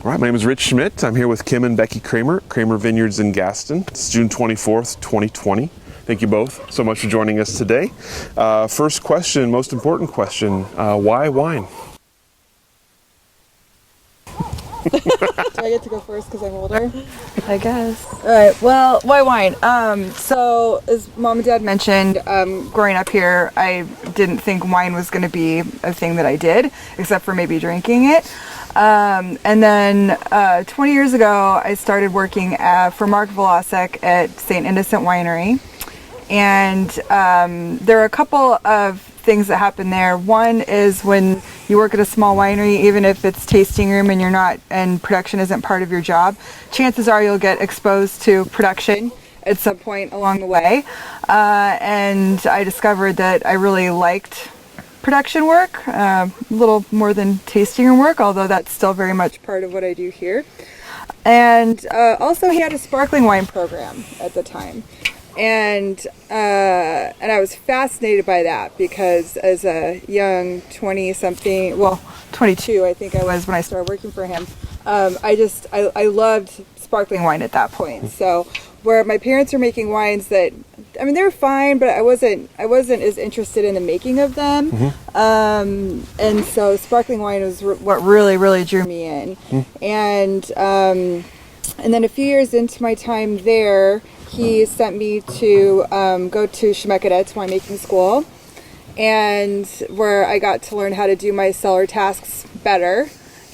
All right, my name is Rich Schmidt. I'm here with Kim and Becky Kramer, Kramer Vineyards in Gaston. It's June 24th, 2020. Thank you both so much for joining us today. First question, most important question, why wine? Do I get to go first because I'm older? I guess. All right, well, why wine? So as Mom and Dad mentioned, growing up here, I didn't think wine was going to be a thing that I did, except for maybe drinking it. And then 20 years ago, I started working for Mark Vlasek at St. Innocent Winery. And there are a couple of things that happen there. One is when you work at a small winery, even if it's tasting room and you're not, and production isn't part of your job, chances are you'll get exposed to production at some point along the way. And I discovered that I really liked production work, a little more than tasting room work, although that's still very much part of what I do here. And also he had a sparkling wine program at the time. And I was fascinated by that because as a young 20-something, well, 22 I think I was when I started working for him, I loved sparkling wine at that point. So where my parents were making wines that, I mean, they were fine, but I wasn't as interested in the making of them. Mm-hmm. And so sparkling wine was what really drew me in. Mm-hmm. And then a few years into my time there, he sent me to go to Schmidt winemaking school, and where I got to learn how to do my cellar tasks better,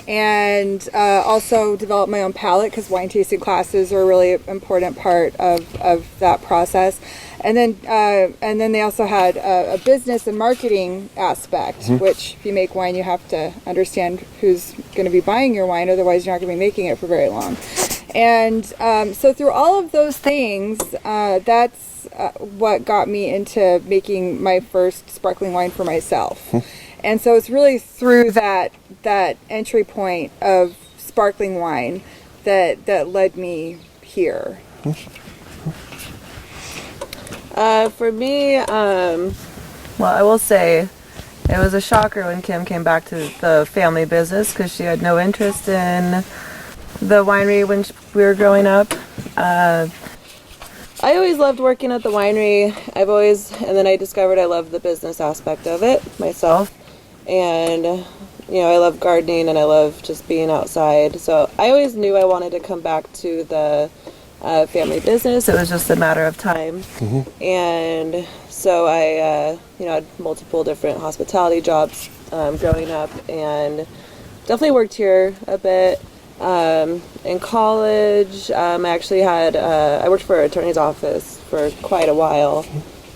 and also develop my own palate, because wine tasting classes are a really important part of that process. And then they also had a business and marketing aspect, mm-hmm. which if you make wine, you have to understand who's going to be buying your wine, otherwise you're not going to be making it for very long. And so through all of those things, that's what got me into making my first sparkling wine for myself. And so it's really through that entry point of sparkling wine that led me here. For me, well, I will say it was a shocker when Kim came back to the family business because she had no interest in the winery when we were growing up. I always loved working at the winery. And then I discovered I loved the business aspect of it myself. And, I love gardening and I love just being outside. So I always knew I wanted to come back to the family business. It was just a matter of time. Mm-hmm. And so I, had multiple different hospitality jobs growing up, and definitely worked here a bit. In college, I actually I worked for an attorney's office for quite a while,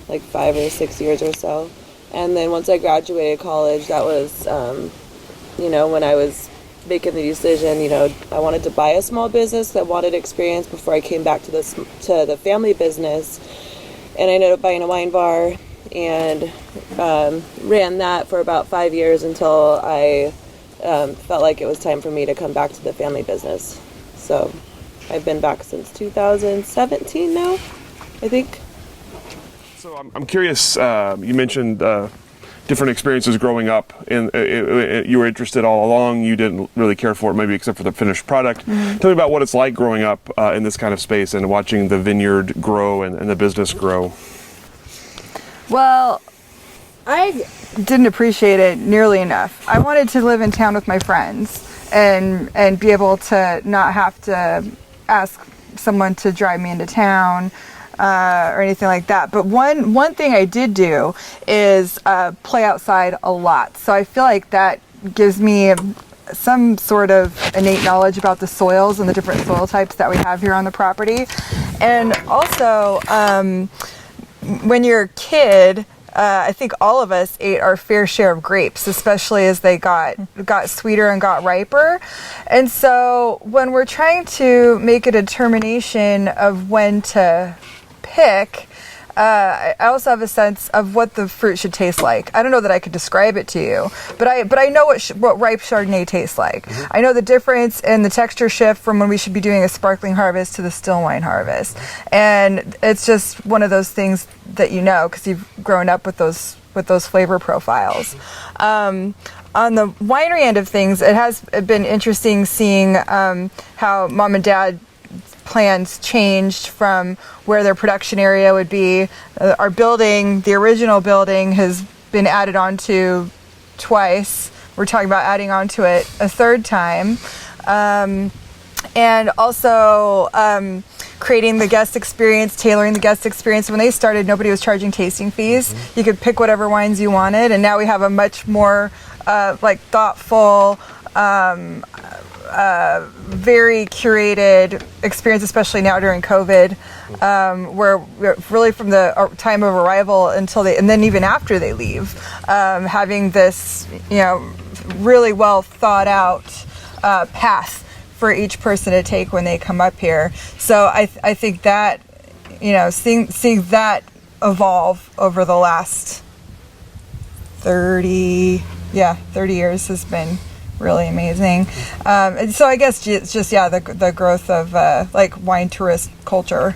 like 5 or 6 years or so. And then once I graduated college, that was, when I was making the decision, I wanted to buy a small business. I wanted experience before I came back to the family business. And I ended up buying a wine bar and ran that for about 5 years until I felt like it was time for me to come back to the family business. So I've been back since 2017 now, I think. So I'm curious, you mentioned different experiences growing up, and you were interested all along. You didn't really care for it, maybe except for the finished product. Mm-hmm. Tell me about what it's like growing up in this kind of space and watching the vineyard grow and the business grow. Well, I didn't appreciate it nearly enough. I wanted to live in town with my friends and be able to not have to ask someone to drive me into town or anything like that. But one thing I did do is play outside a lot. So I feel like that gives me some sort of innate knowledge about the soils and the different soil types that we have here on the property. And also, when you're a kid, I think all of us ate our fair share of grapes, especially as they got sweeter and got riper. And so when we're trying to make a determination of when to pick, I also have a sense of what the fruit should taste like. I don't know that I could describe it to you, but I know what ripe Chardonnay tastes like. I know the difference in the texture shift from when we should be doing a sparkling harvest to the still wine harvest, and it's just one of those things that you know because you've grown up with those flavor profiles. On the winery end of things, it has been interesting seeing how Mom and Dad plans changed from where their production area would be. Our building, the original building, has been added onto twice. We're talking about adding onto it a third time. And also creating the guest experience, tailoring the guest experience. When they started, nobody was charging tasting fees. You could pick whatever wines you wanted, and now we have a much more thoughtful, very curated experience, especially now during COVID, where we're really from the time of arrival until and then even after they leave, having this, really well thought out path for each person to take when they come up here. So I think that, seeing that evolve over the last 30 years has been really amazing. And so I guess it's just the growth of wine tourist culture.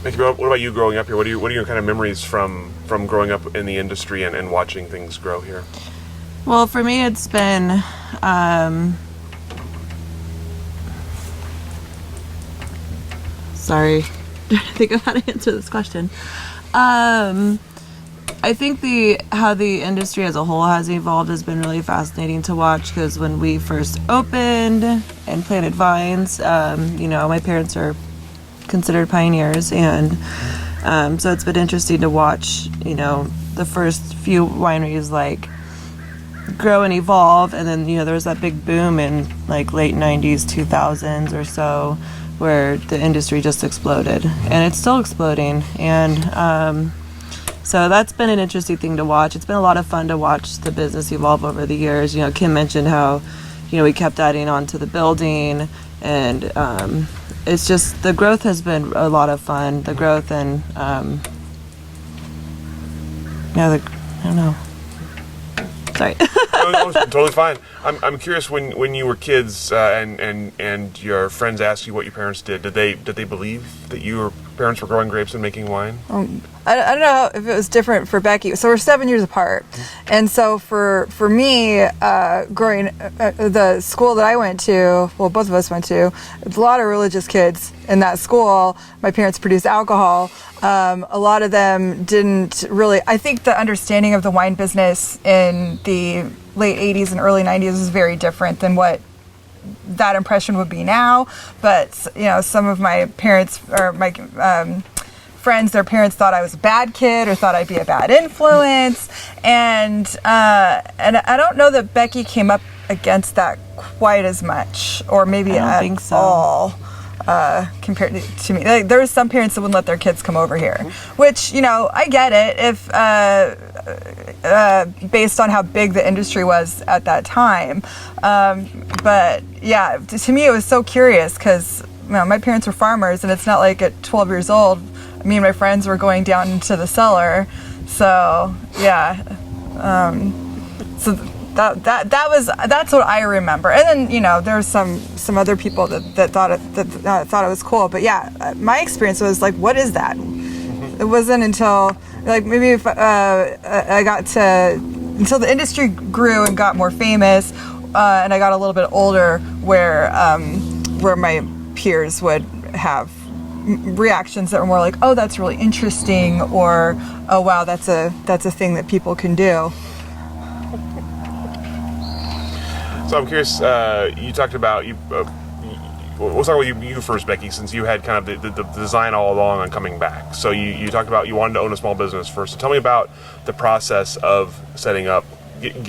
Becky, what about you growing up here? What are your kind of memories from growing up in the industry and watching things grow here? Well, for me, it's been sorry, I think of how to answer this question. I think how the industry as a whole has evolved has been really fascinating to watch, because when we first opened and planted vines, my parents are considered pioneers, and so it's been interesting to watch, the first few wineries grow and evolve, and then there was that big boom in late 90s, 2000s or so, where the industry just exploded, and it's still exploding, and so that's been an interesting thing to watch. It's been a lot of fun to watch the business evolve over the years. Kim mentioned how, we kept adding on to the building, and it's just, the growth has been a lot of fun. The growth and, I don't know. Sorry. No, totally fine. I'm curious, when you were kids and your friends asked you what your parents did they believe that your parents were growing grapes and making wine? I don't know if it was different for Becky. So we're 7 years apart, and so for me, growing the school that I went to, well, both of us went to, a lot of religious kids in that school. My parents produced alcohol. A lot of them didn't really. I think the understanding of the wine business in the late 80s and early 90s is very different than what that impression would be now. But some of my parents or my friends, their parents thought I was a bad kid or thought I'd be a bad influence, and I don't know that Becky came up against that quite as much, or maybe I don't think so. all. Compared to me, there were some parents that wouldn't let their kids come over here, which I get it if based on how big the industry was at that time, but yeah, to me it was so curious because my parents were farmers, and it's not like at 12 years old me and my friends were going down into the cellar, so yeah, so that's what I remember. And then there's some other people that thought it was cool, but yeah, my experience was what is that? It wasn't until maybe if I got to, until the industry grew and got more famous, and I got a little bit older, where my peers would have reactions that were more oh, that's really interesting, or oh wow, that's a thing that people can do. So I'm curious, you talked about, we'll talk about you first, Becky, since you had kind of the design all along on coming back. So you talked about you wanted to own a small business first. So tell me about the process of setting up,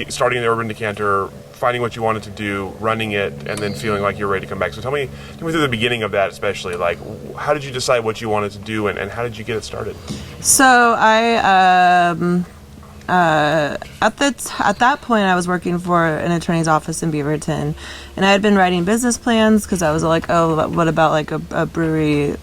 starting the Urban Decanter, finding what you wanted to do, running it, and then feeling like you're ready to come back. So tell me through the beginning of that, especially, how did you decide what you wanted to do, and how did you get it started? So I at that point, I was working for an attorney's office in Beaverton, and I had been writing business plans because I was like, oh, what about like a brewery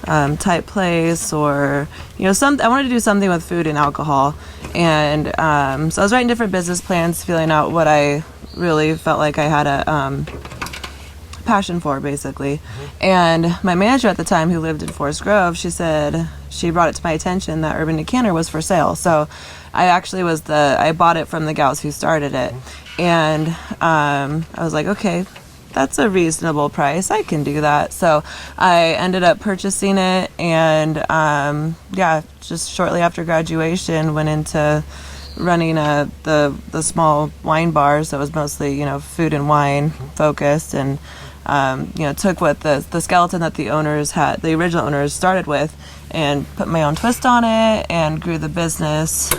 type place, or I wanted to do something with food and alcohol, and so I was writing different business plans, feeling out what I really felt like I had a passion for, basically. And my manager at the time, who lived in Forest Grove, she brought it to my attention that Urban Decanter was for sale. So I bought it from the gals who started it, and I was like, okay, that's a reasonable price, I can do that. So I ended up purchasing it, and just shortly after graduation went into running the small wine bar. So it was mostly food and wine focused, and took what the skeleton that the original owners started with, and put my own twist on it and grew the business.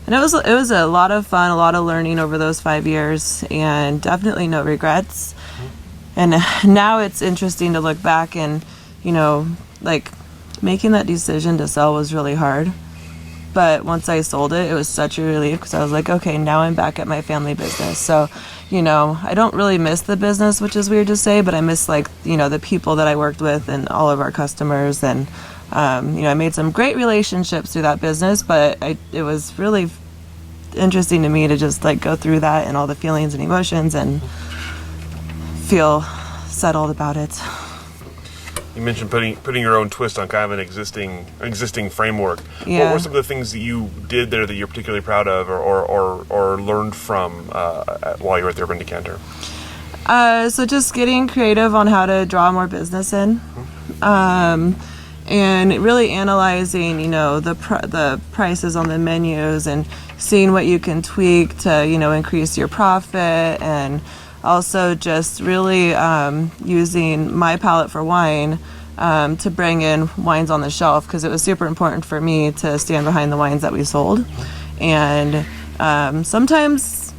And it was a lot of fun, a lot of learning over those 5 years, and definitely no regrets. And now it's interesting to look back, and like making that decision to sell was really hard. But once I sold it, it was such a relief, because I was like, okay, now I'm back at my family business. So, I don't really miss the business, which is weird to say, but I miss the people that I worked with and all of our customers. And, I made some great relationships through that business, but it was really interesting to me to just go through that and all the feelings and emotions and feel settled about it. You mentioned putting your own twist on kind of an existing framework. Yeah. What were some of the things that you did there that you're particularly proud of, or learned from while you were at the Urban Decanter? So just getting creative on how to draw more business in, and really analyzing, the prices on the menus, and seeing what you can tweak to, increase your profit, and also just really using my palate for wine to bring in wines on the shelf, because it was super important for me to stand behind the wines that we sold. And sometimes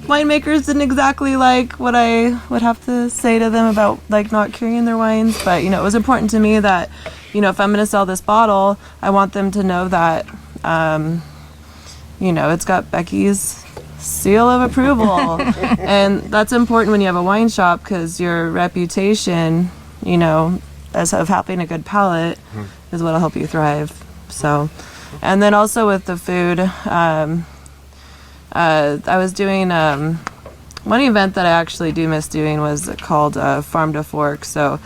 winemakers didn't exactly like what I would have to say to them about not carrying their wines, but it was important to me that if I'm going to sell this bottle, I want them to know that it's got Becky's seal of approval. And that's important when you have a wine shop, because your reputation, as of having a good palate is what'll help you thrive. So, and then also with the food, I was doing one event that I actually do miss doing was called Farm to Fork. So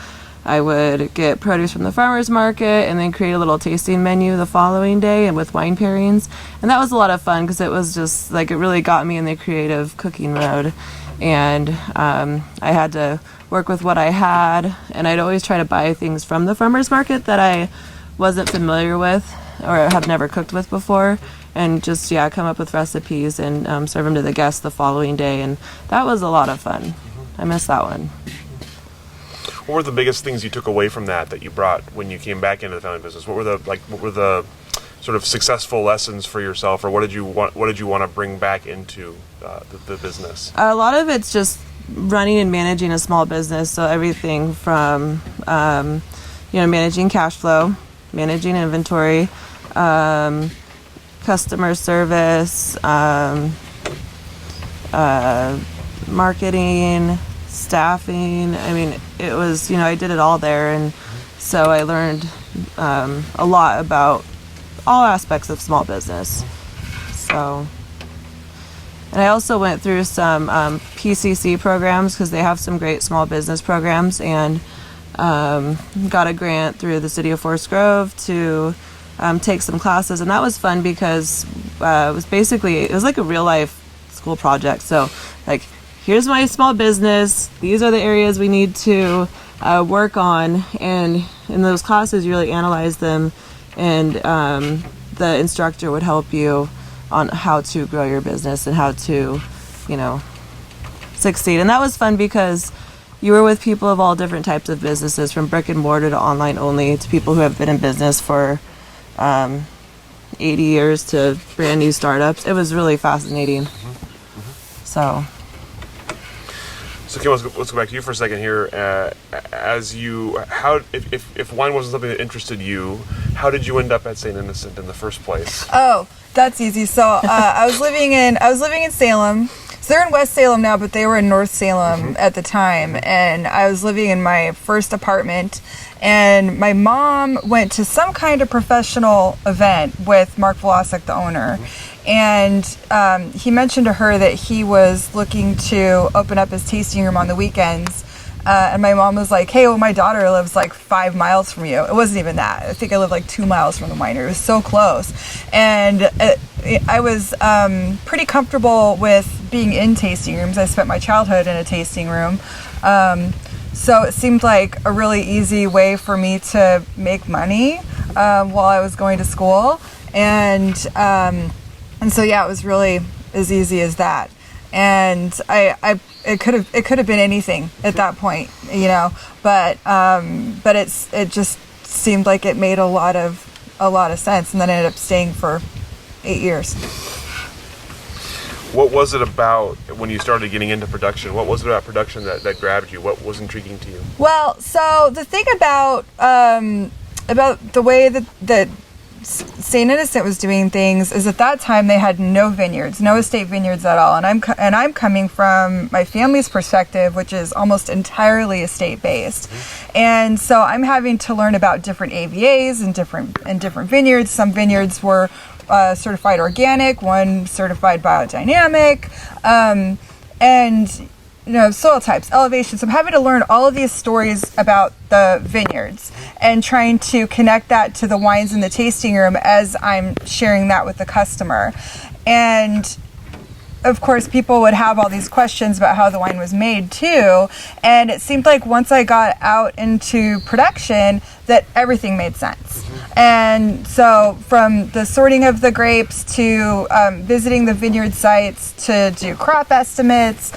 I would get produce from the farmer's market and then create a little tasting menu the following day, and with wine pairings. And that was a lot of fun, because it was just it really got me in the creative cooking mode. And I had to work with what I had, and I'd always try to buy things from the farmer's market that I wasn't familiar with or have never cooked with before, and just come up with recipes and serve them to the guests the following day. And that was a lot of fun. I miss that one. What were the biggest things you took away from that you brought when you came back into the family business? What were the sort of successful lessons for yourself, or what did you want to bring back into the business? A lot of it's just running and managing a small business. So everything from managing cash flow, managing inventory, customer service, marketing, staffing. I mean, it was, I did it all there. And so I learned a lot about all aspects of small business. So, and I also went through some PCC programs, because they have some great small business programs, and got a grant through the city of Forest Grove to take some classes. And that was fun, because it was like a real life school project. So here's my small business, these are the areas we need to work on, and in those classes you really analyze them, and the instructor would help you on how to grow your business and how to succeed. And that was fun, because you were with people of all different types of businesses, from brick and mortar to online only, to people who have been in business for 80 years to brand new startups. It was really fascinating. So So Kim, let's go back to you for a second here. If wine wasn't something that interested you, how did you end up at St. Innocent in the first place? Oh, that's easy. So I was living in Salem. So they're in West Salem now, but they were in North Salem at the time. And I was living in my first apartment. And my mom went to some kind of professional event with Mark Vlasic, the owner. And he mentioned to her that he was looking to open up his tasting room on the weekends. And my mom was like, hey, well, my daughter lives like 5 miles from you. It wasn't even that. I think I lived like 2 miles from the winery. It was so close. And I was pretty comfortable with being in tasting rooms. I spent my childhood in a tasting room. So it seemed like a really easy way for me to make money while I was going to school. And so, yeah, it was really as easy as that. And it could have been anything at that point, you know, but it just seemed like it made a lot of sense. And then I ended up staying for 8 years. What was it about when you started getting into production? What was it about production that grabbed you? What was intriguing to you? Well, so the thing about the way that St. Innocent was doing things is at that time they had no vineyards, no estate vineyards at all, and I'm coming from my family's perspective, which is almost entirely estate based, and so I'm having to learn about different AVAs and different vineyards. Some vineyards were certified organic, one certified biodynamic, and you know, soil types, elevation. So I'm having to learn all of these stories about the vineyards and trying to connect that to the wines in the tasting room as I'm sharing that with the customer. And of course, people would have all these questions about how the wine was made too. And it seemed like once I got out into production that everything made sense. And so from the sorting of the grapes to visiting the vineyard sites to do crop estimates,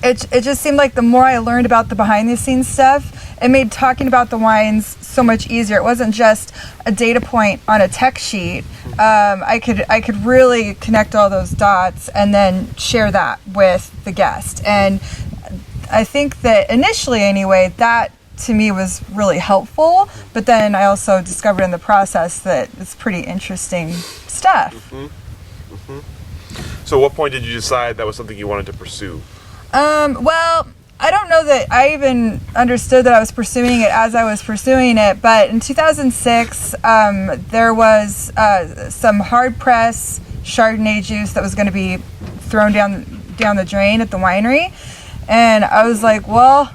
it just seemed like the more I learned about the behind the scenes stuff, it made talking about the wines so much easier. It wasn't just a data point on a tech sheet. I could really connect all those dots and then share that with the guest. And I think that initially anyway, that to me was really helpful, but then I also discovered in the process that it's pretty interesting stuff. So at what point did you decide that was something you wanted to pursue? Well, I don't know that I even understood that I was pursuing it as I was pursuing it, but in 2006, there was some hard press Chardonnay juice that was going to be thrown down the drain at the winery, and I was like, well,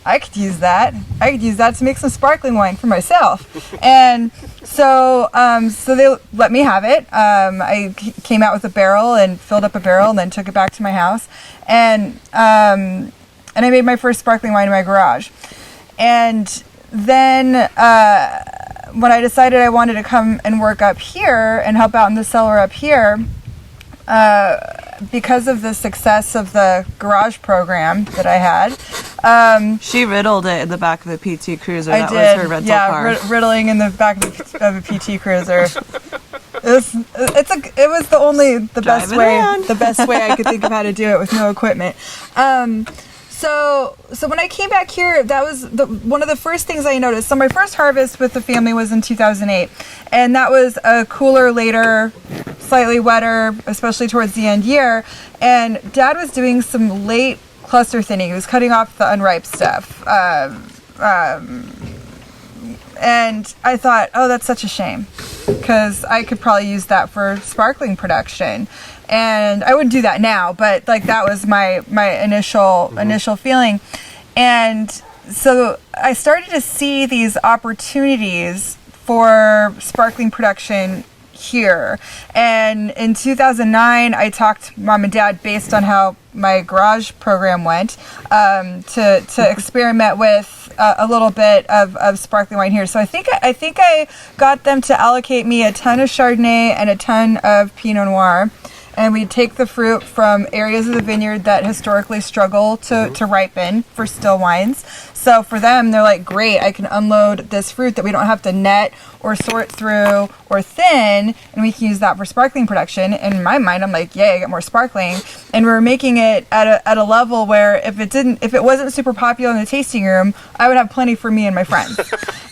I could use that. I could use that to make some sparkling wine for myself. And so they let me have it. I came out with a barrel and filled up a barrel and then took it back to my house. And I made my first sparkling wine in my garage. And then when I decided I wanted to come and work up here and help out in the cellar up here, because of the success of the garage program that I had. She riddled it in the back of the PT Cruiser. I That did, was her rental car. riddling in the back of a PT Cruiser. It was the best way I could think of how to do it with no equipment. So when I came back here, that was one of the first things I noticed. So my first harvest with the family was in 2008, and that was a cooler, later, slightly wetter, especially towards the end year. And Dad was doing some late cluster thinning. He was cutting off the unripe stuff. And I thought, oh, that's such a shame, because I could probably use that for sparkling production. And I wouldn't do that now, but like that was my initial feeling. And so I started to see these opportunities for sparkling production here. And in 2009, I talked to Mom and Dad, based on how my garage program went, to experiment with a little bit of sparkling wine here. So I think I got them to allocate me a ton of Chardonnay and a ton of Pinot Noir. And we take the fruit from areas of the vineyard that historically struggle to ripen for still wines. So so for them, they're like, great, I can unload this fruit that we don't have to net or sort through or thin, and we can use that for sparkling production. And in my mind, I'm like, yay, I get more sparkling. And we're making it at a level where if it wasn't super popular in the tasting room, I would have plenty for me and my friends.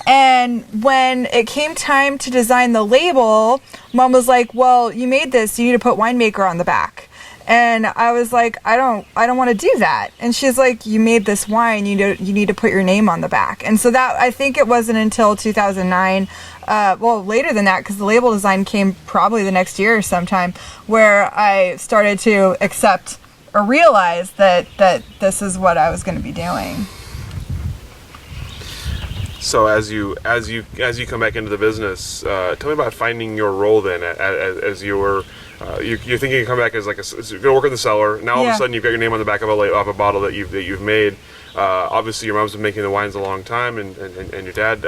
And when it came time to design the label, Mom was like, well, you made this, you need to put winemaker on the back. And I was like, I don't want to do that. And she's like, you made this wine, you need to put your name on the back. And so that, I think it wasn't until 2009, well, later than that, because the label design came probably the next year or sometime, where I started to accept or realize that this is what I was going to be doing. So as you come back into the business, tell me about finding your role then as you're thinking you come back as like you're gonna work in the cellar. Now all of a sudden you've got your name on the back of a bottle that you've made. Obviously your mom's been making the wines a long time, and your dad.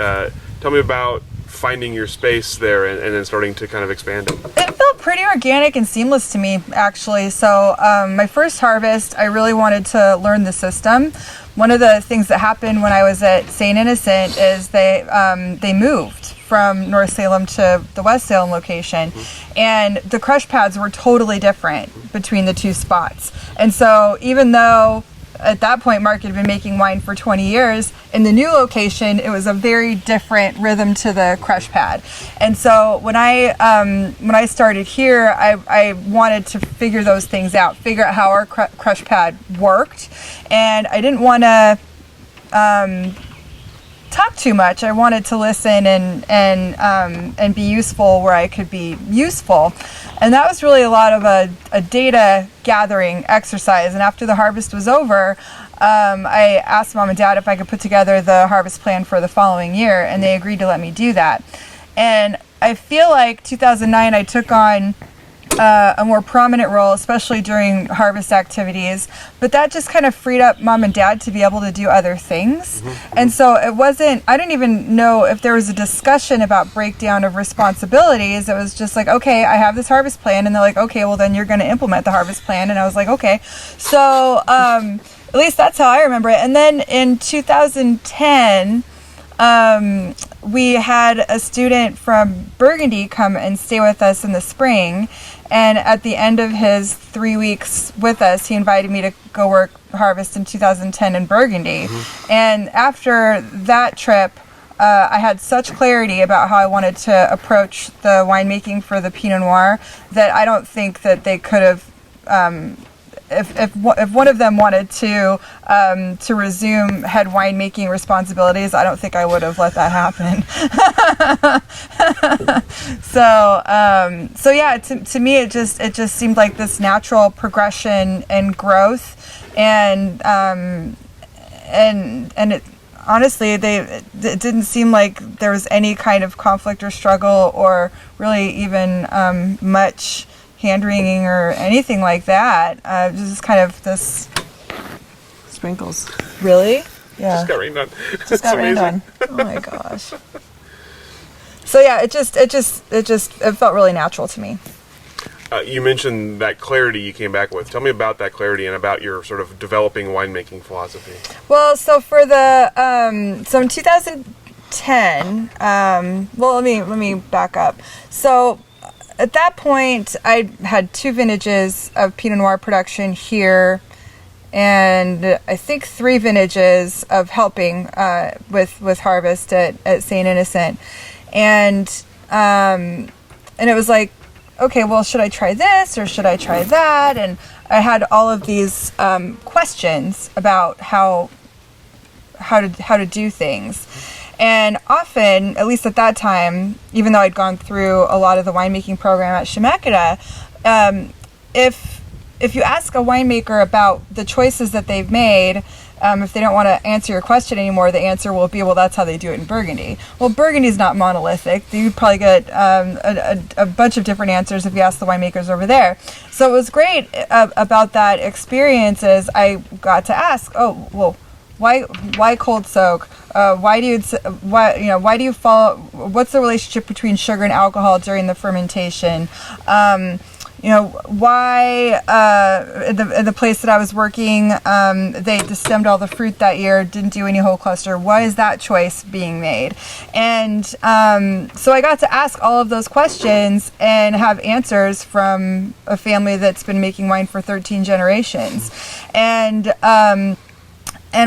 Tell me about finding your space there and then starting to kind of expand it. It felt pretty organic and seamless to me, actually. So my first harvest, I really wanted to learn the system. One of the things that happened when I was at St. Innocent is they moved from North Salem to the West Salem location, and the crush pads were totally different between the two spots. And so even though at that point Mark had been making wine for 20 years, in the new location it was a very different rhythm to the crush pad. And so when I started here, I wanted to figure those things out, figure out how our crush pad worked, and I didn't want to talk too much. I wanted to listen and be useful where I could be useful. And that was really a lot of a data gathering exercise. And after the harvest was over, I asked Mom and Dad if I could put together the harvest plan for the following year, and they agreed to let me do that. And I feel like 2009 I took on a more prominent role, especially during harvest activities, but that just kind of freed up Mom and Dad to be able to do other things. And so I didn't even know if there was a discussion about breakdown of responsibilities. It was just like, okay, I have this harvest plan, and they're like, okay, well then you're going to implement the harvest plan. And I was like, okay. So at least that's how I remember it. And then in 2010, we had a student from Burgundy come and stay with us in the spring, and at the end of his 3 weeks with us, he invited me to go work harvest in 2010 in Burgundy. And after that trip, I had such clarity about how I wanted to approach the winemaking for the Pinot Noir that I don't think that they could have if one of them wanted to resume head winemaking responsibilities, I don't think I would have let that happen. So yeah, to me it just seemed like this natural progression and growth, and it honestly it didn't seem like there was any kind of conflict or struggle or really even much hand-wringing or anything like that. Just kind of this Sprinkles. Really? Yeah. Just got rained on. Just got rained on. Oh my gosh. So yeah, it felt really natural to me. You mentioned that clarity you came back with. Tell me about that clarity and about your sort of developing winemaking philosophy. Well, so for the so in 2010, well, let me back up. So at that point, I had 2 vintages of Pinot Noir production here, and I think 3 vintages of helping with harvest at St. Innocent, and it was like, okay, well, should I try this or should I try that? And I had all of these questions about how to do things. And often, at least at that time, even though I'd gone through a lot of the winemaking program at Chemeketa, if you ask a winemaker about the choices that they've made, if they don't want to answer your question anymore, the answer will be, well, that's how they do it in Burgundy. Well, Burgundy's not monolithic. You'd probably get a bunch of different answers if you ask the winemakers over there. So it was great about that experience is I got to ask, oh, well, why cold soak? Why do you follow? What's the relationship between sugar and alcohol during the fermentation? why the place that I was working, they destemmed all the fruit that year, didn't do any whole cluster. Why is that choice being made? And so I got to ask all of those questions and have answers from a family that's been making wine for 13 generations. And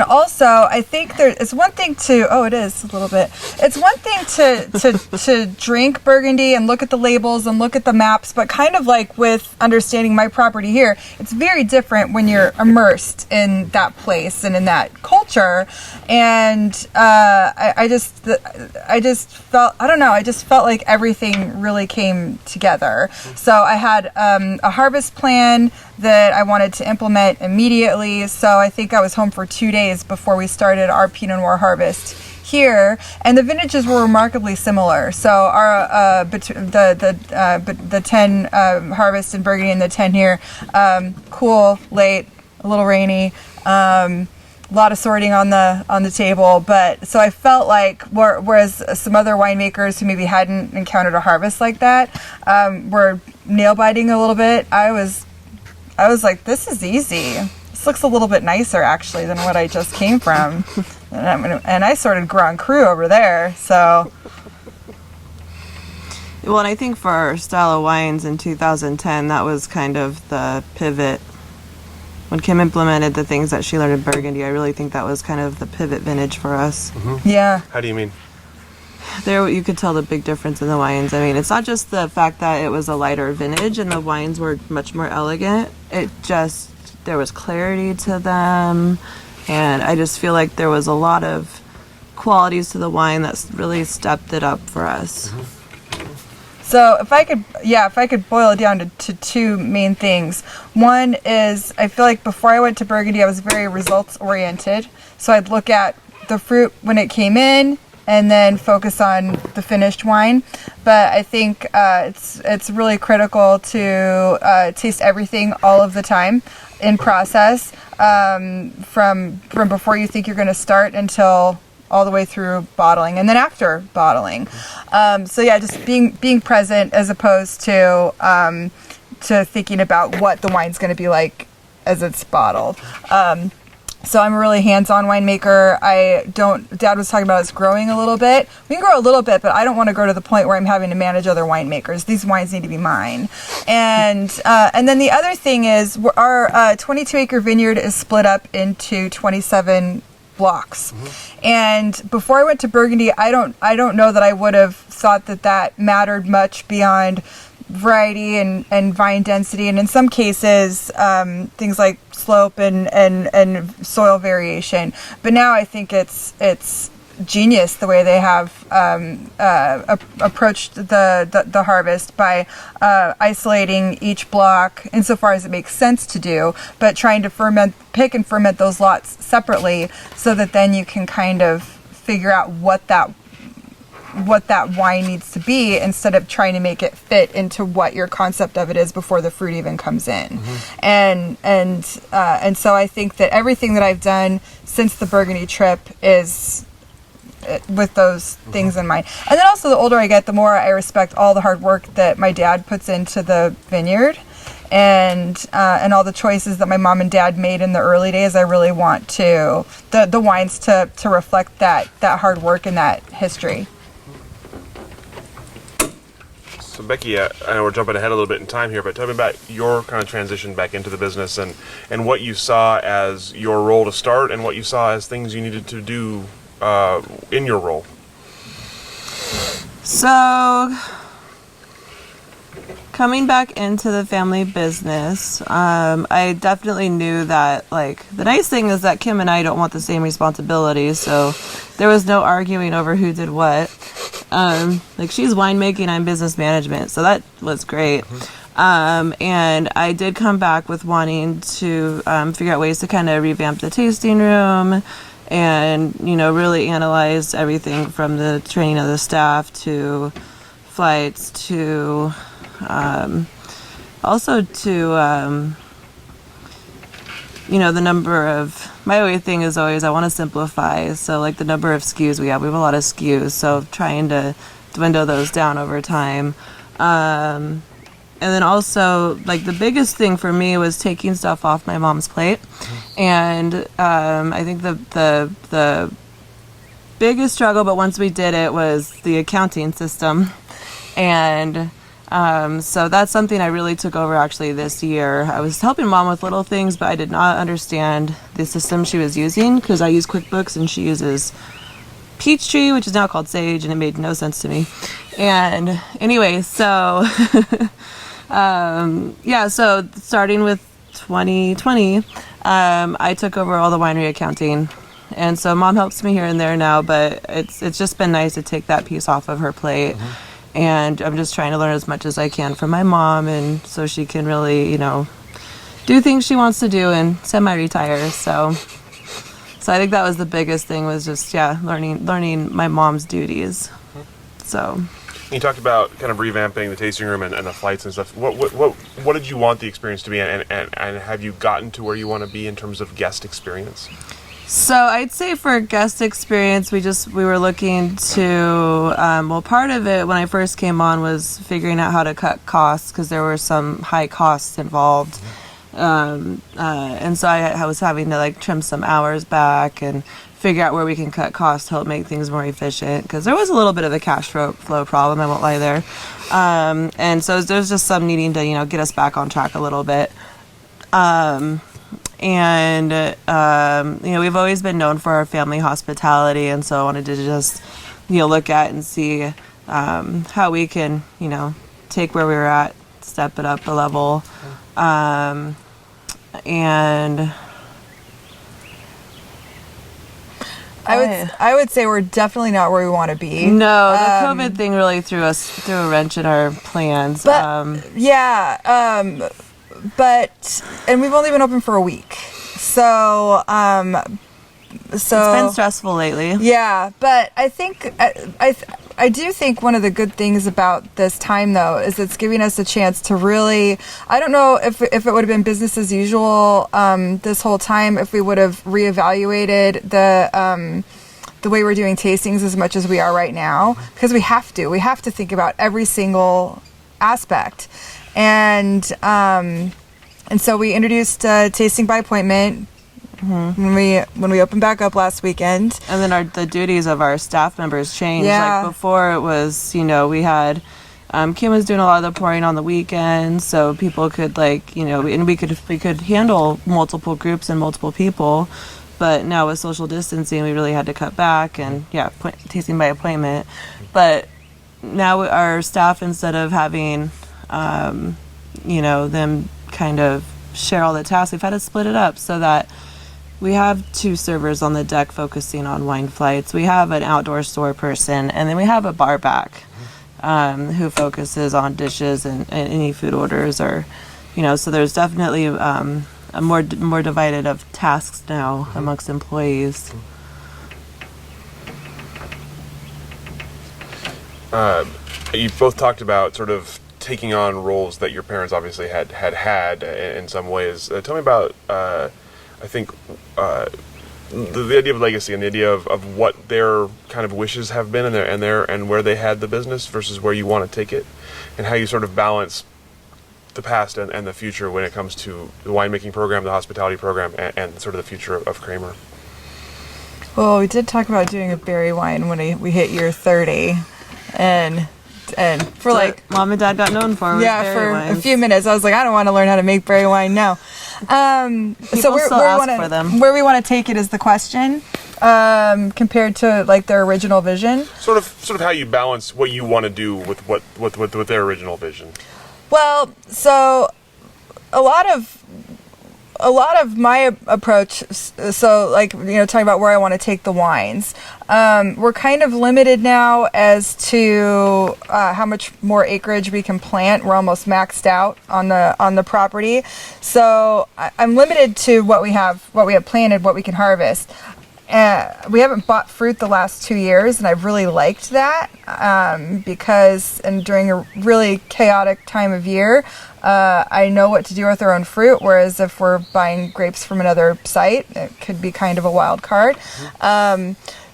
also, I think it's one thing to, it is a little bit. It's one thing to drink Burgundy and look at the labels and look at the maps, but kind of like with understanding my property here, it's very different when you're immersed in that place and in that culture. And I just felt like everything really came together. So I had a harvest plan that I wanted to implement immediately. So I think I was home for 2 days before we started our Pinot Noir harvest here, and the vintages were remarkably similar. So our the 10 harvest in Burgundy and the 10 here, cool, late, a little rainy, a lot of sorting on the table. But so I felt like, whereas some other winemakers who maybe hadn't encountered a harvest like that were nail biting a little bit, I was like, this is easy. This looks a little bit nicer, actually, than what I just came from. And I sorted Grand Cru over there, so. Well, and I think for our style of wines in 2010, that was kind of the pivot. When Kim implemented the things that she learned in Burgundy, I really think that was kind of the pivot vintage for us. Mm-hmm. Yeah. How do you mean? There, you could tell the big difference in the wines. I mean, it's not just the fact that it was a lighter vintage and the wines were much more elegant. There was clarity to them, and I just feel like there was a lot of qualities to the wine that really stepped it up for us. So if I could boil it down to two main things. One is, I feel like before I went to Burgundy, I was very results oriented. So I'd look at the fruit when it came in and then focus on the finished wine. But I think it's really critical to taste everything all of the time in process, from before you think you're going to start until all the way through bottling, and then after bottling. So yeah, just being present as opposed to thinking about what the wine's going to be like as it's bottled. So I'm a really hands-on winemaker. Dad was talking about us growing a little bit. We can grow a little bit, but I don't want to grow to the point where I'm having to manage other winemakers. These wines need to be mine. And then the other thing is, our 22-acre vineyard is split up into 27 blocks. Mm-hmm. And before I went to Burgundy, I don't know that I would have thought that mattered much beyond variety and vine density, and in some cases things like slope and soil variation. But now I think it's genius the way they have approached the harvest by isolating each block insofar as it makes sense to do, but trying to pick and ferment those lots separately so that then you can kind of figure out what that wine needs to be, instead of trying to make it fit into what your concept of it is before the fruit even comes in. Mm-hmm. And so I think that everything that I've done since the Burgundy trip is with those things in mind. And then also, the older I get, the more I respect all the hard work that my dad puts into the vineyard, and all the choices that my mom and dad made in the early days. I really want the wines to reflect that hard work and that history. So Becky, I know we're jumping ahead a little bit in time here, but tell me about your kind of transition back into the business and what you saw as your role to start and what you saw as things you needed to do in your role. So, coming back into the family business, I definitely knew that, like, the nice thing is that Kim and I don't want the same responsibilities, so there was no arguing over who did what. Like, she's winemaking, I'm business management, so that was great. And I did come back with wanting to figure out ways to kind of revamp the tasting room and, really analyze everything from the training of the staff to flights to also to the number of, my only thing is always I want to simplify, so like the number of SKUs we have a lot of SKUs, so trying to dwindle those down over time. then also, like, the biggest thing for me was taking stuff off my mom's plate. And I think the biggest struggle, but once we did it, was the accounting system. And so that's something I really took over actually this year. I was helping Mom with little things, but I did not understand the system she was using, because I use QuickBooks and she uses Peachtree, which is now called Sage, and it made no sense to me. And anyway, so so starting with 2020, I took over all the winery accounting. And so Mom helps me here and there now, but it's just been nice to take that piece off of her plate. And I'm just trying to learn as much as I can from my mom, and so she can really, do things she wants to do and semi-retire. So I think that was the biggest thing, was just, learning my mom's duties. So you talked about kind of revamping the tasting room and the flights and stuff. What did you want the experience to be, and have you gotten to where you want to be in terms of guest experience? So I'd say for guest experience, we were looking to, part of it when I first came on was figuring out how to cut costs, because there were some high costs involved. And so I was having to trim some hours back and figure out where we can cut costs to help make things more efficient, because there was a little bit of a cash flow problem, I won't lie there. And so there's just some needing to, get us back on track a little bit. We've always been known for our family hospitality, and so I wanted to just, look at and see how we can, take where we were at, step it up a level. And I would say we're definitely not where we want to be. No, the COVID thing really threw a wrench in our plans. But and we've only been open for a week, so it's been stressful lately. Yeah, but I think I do think one of the good things about this time, though, is it's giving us a chance to really. I don't know if it would have been business as usual this whole time if we would have reevaluated the way we're doing tastings as much as we are right now, because we have to. We have to think about every single aspect. And so we introduced tasting by appointment when we opened back up last weekend. And then the duties of our staff members changed. Yeah. Before it was, we had Kim was doing a lot of the pouring on the weekends, so people could and we could handle multiple groups and multiple people. But now with social distancing, we really had to cut back and tasting by appointment. But now our staff, instead of having them kind of share all the tasks, we've had to split it up so that we have 2 servers on the deck focusing on wine flights. We have an outdoor store person, and then we have a bar back who focuses on dishes and any food orders, or so there's definitely a more divided of tasks now amongst employees. You both talked about sort of taking on roles that your parents obviously had in some ways. Tell me about, the idea of legacy and the idea of what their kind of wishes have been and where they had the business versus where you want to take it, and how you sort of balance the past and the future when it comes to the winemaking program, the hospitality program, and sort of the future of Kramer. Well, we did talk about doing a berry wine when we hit year 30, and for Mom and Dad got known for for wines. a few minutes I was like, I don't want to learn how to make berry wine now. So where we want to take it is the question, compared to their original vision. Sort of how you balance what you want to do with their original vision. Well, so a lot of my approach, so talking about where I want to take the wines, we're kind of limited now as to how much more acreage we can plant. We're almost maxed out on the property, so I'm limited to what we have planted, what we can harvest. We haven't bought fruit the last 2 years, and I've really liked that because during a really chaotic time of year, I know what to do with our own fruit, whereas if we're buying grapes from another site, it could be kind of a wild card.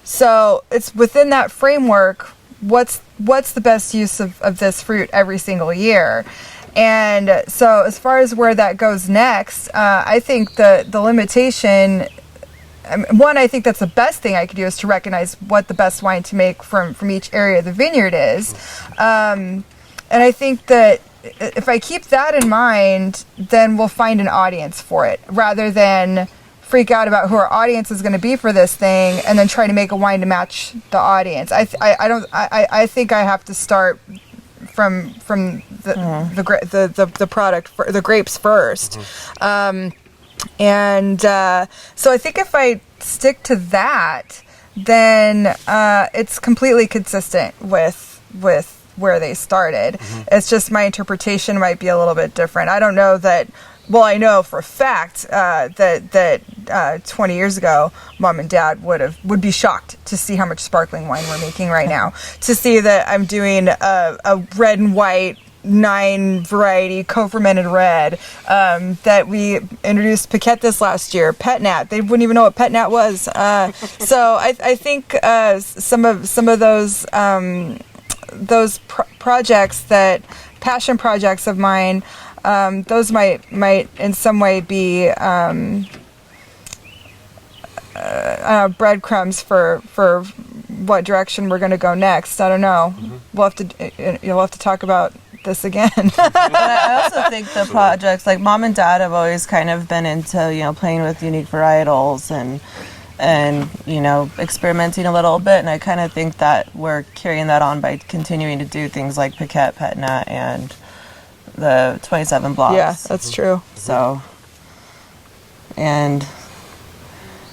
So it's within that framework, what's the best use of this fruit every single year? And so as far as where that goes next, I think the limitation, one, I think that's the best thing I could do is to recognize what the best wine to make from each area of the vineyard is. And I think that if I keep that in mind, then we'll find an audience for it, rather than freak out about who our audience is going to be for this thing and then try to make a wine to match the audience. I think I have to start from the product, the grapes first. So I think if I stick to that, then it's completely consistent with where they started. It's just my interpretation might be a little bit different. I don't know that. Well, I know for a fact that 20 years ago, Mom and Dad would be shocked to see how much sparkling wine we're making right now. To see that I'm doing a red and white 9 variety co-fermented red, that we introduced Paquette this last year, Pet Nat. They wouldn't even know what Pet Nat was. So I think some of those projects, that passion projects of mine, those might in some way be breadcrumbs for what direction we're going to go next. I don't know. You'll have to talk about this again. But I also think the projects, like Mom and Dad have always kind of been into, playing with unique varietals and experimenting a little bit, and I kind of think that we're carrying that on by continuing to do things like Paquette, Pet Nat, and the 27 blocks. Yeah, that's true. So, and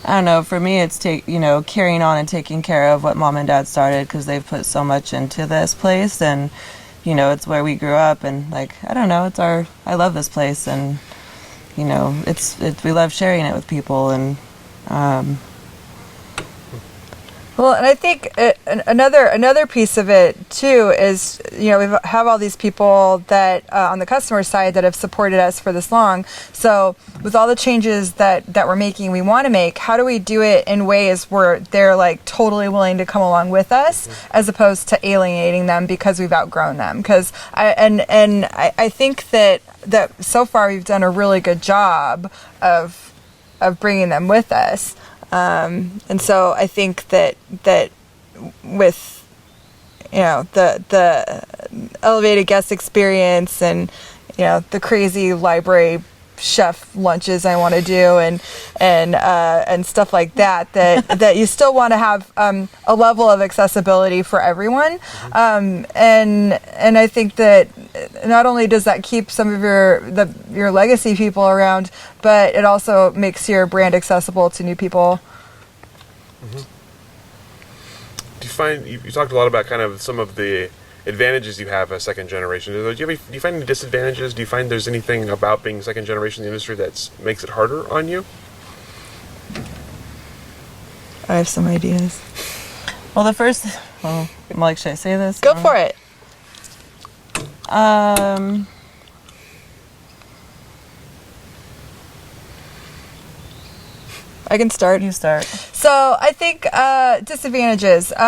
I don't know, for me it's carrying on and taking care of what Mom and Dad started, because they've put so much into this place, and it's where we grew up, and I don't know, I love this place, and we love sharing it with people, and well, and I think another piece of it too is, we have all these people that on the customer side that have supported us for this long. So with all the changes that we're making, we want to make, how do we do it in ways where they're totally willing to come along with us, as opposed to alienating them because we've outgrown them? Because I think that so far we've done a really good job of bringing them with us. And so I think that with the elevated guest experience, and the crazy library chef lunches I want to do, and stuff like that you still want to have a level of accessibility for everyone, and I think that not only does that keep some of your legacy people around, but it also makes your brand accessible to new people. Do you find you talked a lot about kind of some of the advantages you have as second generation? Do you find any disadvantages? Do you find there's anything about being second generation in the industry that makes it harder on you? I have some ideas. Well, should I say this? Go for it. I can start. You start. So I think disadvantages. If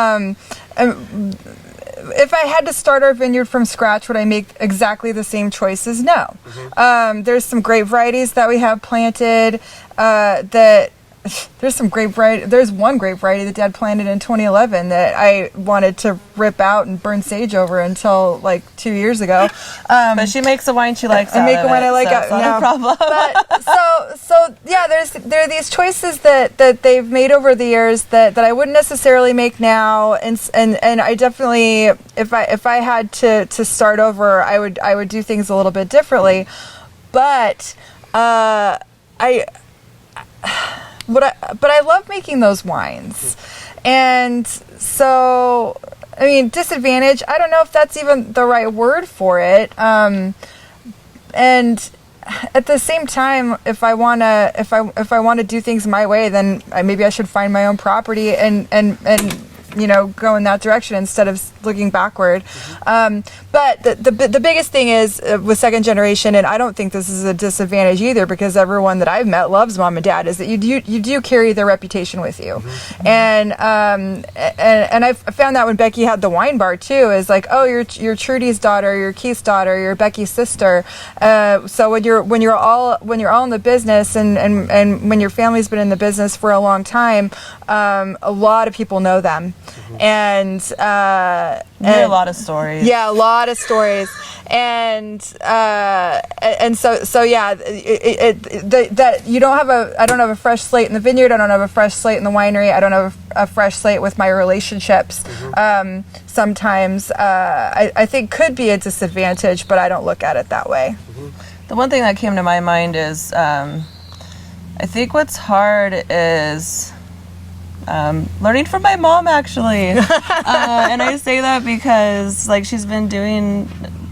I had to start our vineyard from scratch, would I make exactly the same choices? No. There's some grape varieties that we have planted there's one grape variety that Dad planted in 2011 that I wanted to rip out and burn sage over until 2 years ago. But she makes the wine she likes. I make a wine I like. So it's not a problem. But so yeah, there are these choices that they've made over the years that I wouldn't necessarily make now, and I definitely, if I had to start over, I would do things a little bit differently. But But I love making those wines. And so, disadvantage, I don't know if that's even the right word for it. And at the same time, if I want to do things my way, then maybe I should find my own property and go in that direction instead of looking backward. But the biggest thing is with second generation, and I don't think this is a disadvantage either, because everyone that I've met loves mom and dad, is that you do carry their reputation with you. And I found that when Becky had the wine bar too, is like, oh, you're Trudy's daughter, you're Keith's daughter, you're Becky's sister. So when you're all in the business, and when your family's been in the business for a long time, a lot of people know them. And a lot of stories. Yeah, a lot of stories. And so yeah, that you don't have I don't have a fresh slate in the vineyard, I don't have a fresh slate in the winery, I don't have a fresh slate with my relationships. Sometimes I think could be a disadvantage, but I don't look at it that way. The one thing that came to my mind is I think what's hard is learning from my mom, actually. And I say that because she's been doing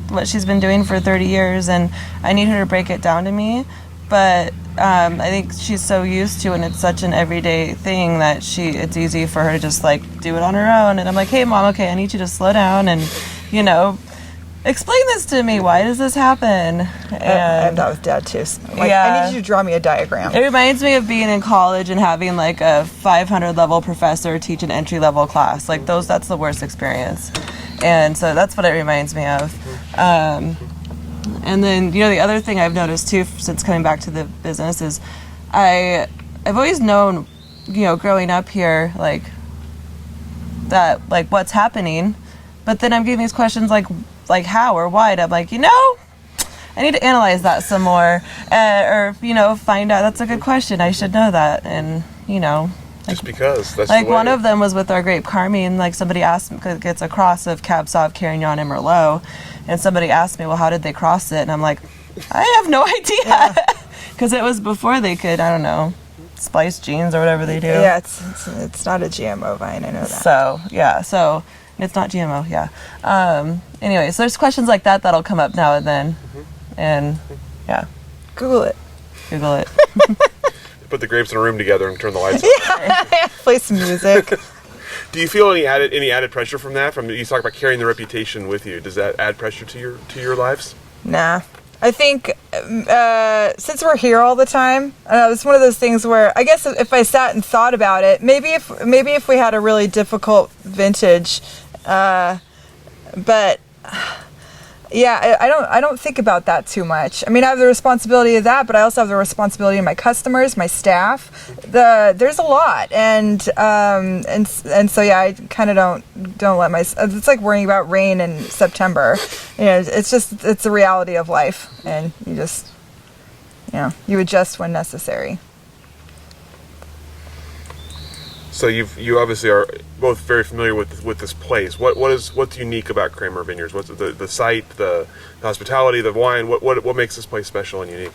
what she's been doing for 30 years, and I need her to break it down to me. But I think she's so used to, and it's such an everyday thing that it's easy for her to just do it on her own. And I'm like, hey mom, okay, I need you to slow down and explain this to me. Why does this happen? And that was dad too. I need you to draw me a diagram. It reminds me of being in college and having a 500 level professor teach an entry level class. That's the worst experience. And so that's what it reminds me of. And then, the other thing I've noticed too, since coming back to the business, is I've always known, growing up here, that, what's happening. But then I'm getting these questions like how or why, and I'm like, I need to analyze that some more, or find out. That's a good question. I should know that, and just because that's one of them was with our grape Carmine. Somebody asked me, because it's a cross of Cab Sauv, Carignan, and Merlot, and somebody asked me, well, how did they cross it? And I'm like, I have no idea, because it was before they could, I don't know, splice genes or whatever they do. Yeah, it's not a GMO vine. I know that. So it's not GMO. Yeah. Anyway, so there's questions like that that'll come up now and then, and yeah. Google it. Put the grapes in a room together and turn the lights on. Play some music. Do you feel any added pressure from that? You talk about carrying the reputation with you. Does that add pressure to your lives? Nah. I think since we're here all the time, it's one of those things where I guess if I sat and thought about it, maybe if we had a really difficult vintage, but yeah, I don't think about that too much. I mean, I have the responsibility of that, but I also have the responsibility of my customers, my staff. There's a lot, and so yeah, I kind of don't let it's like worrying about rain in September. It's the reality of life, and you just you adjust when necessary. So you obviously are both very familiar with this place. What's unique about Kramer Vineyards? What's the site, the hospitality, the wine? What makes this place special and unique?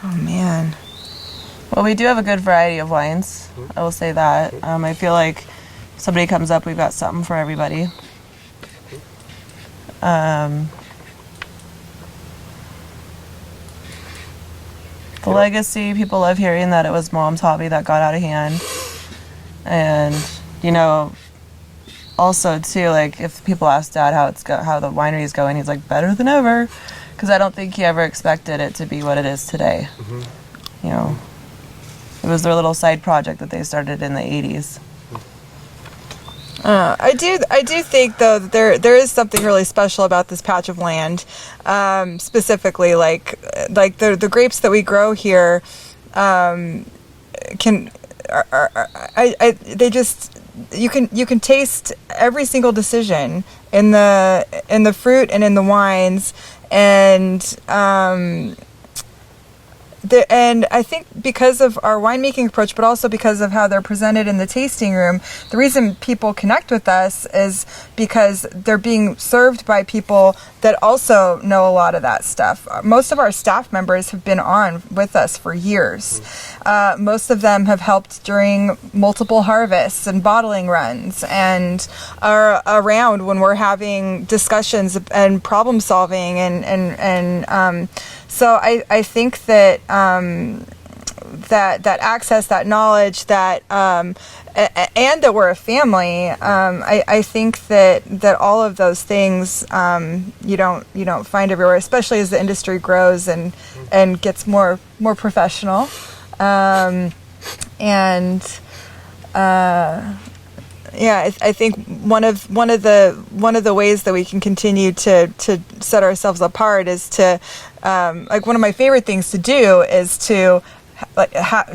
Oh man. Well, we do have a good variety of wines. I will say that. I feel like if somebody comes up, we've got something for everybody. The Legacy, people love hearing that it was mom's hobby that got out of hand. And also too, if people ask Dad how the winery is going, he's like, better than ever, because I don't think he ever expected it to be what it is today. It was their little side project that they started in the 80s. I do think though that there is something really special about this patch of land, specifically like the grapes that we grow here you can taste every single decision in the fruit and in the wines, and I think because of our winemaking approach, but also because of how they're presented in the tasting room, the reason people connect with us is because they're being served by people that also know a lot of that stuff. Most of our staff members have been on with us for years. Most of them have helped during multiple harvests and bottling runs, and are around when we're having discussions and problem solving, and so I think that that access, that knowledge, that and that we're a family. I think that all of those things you don't find everywhere, especially as the industry grows and gets more professional. I think one of the ways that we can continue to set ourselves apart is to like one of my favorite things to do is to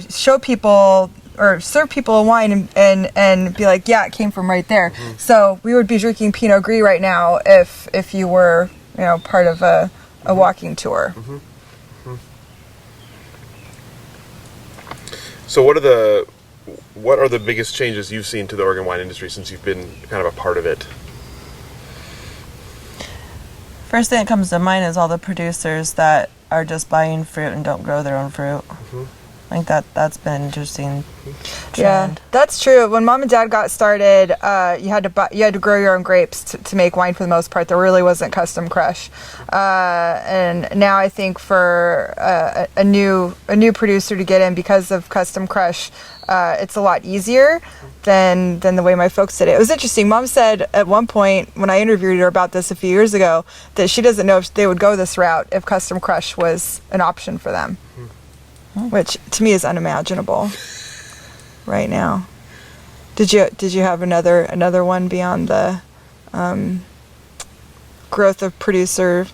show people or serve people a wine and be like, yeah, it came from right there. So we would be drinking Pinot Gris right now if you were part of a walking tour. So what are the biggest changes you've seen to the Oregon wine industry since you've been kind of a part of it? First thing that comes to mind is all the producers that are just buying fruit and don't grow their own fruit. I think that's been an interesting trend. Yeah, that's true. When Mom and Dad got started, you had to grow your own grapes to make wine for the most part. There really wasn't custom crush, and now I think for a new producer to get in because of custom crush, it's a lot easier than the way my folks did it. It was interesting. Mom said at one point when I interviewed her about this a few years ago that she doesn't know if they would go this route if custom crush was an option for them. Which to me is unimaginable right now. Did you have another one beyond the growth of producer,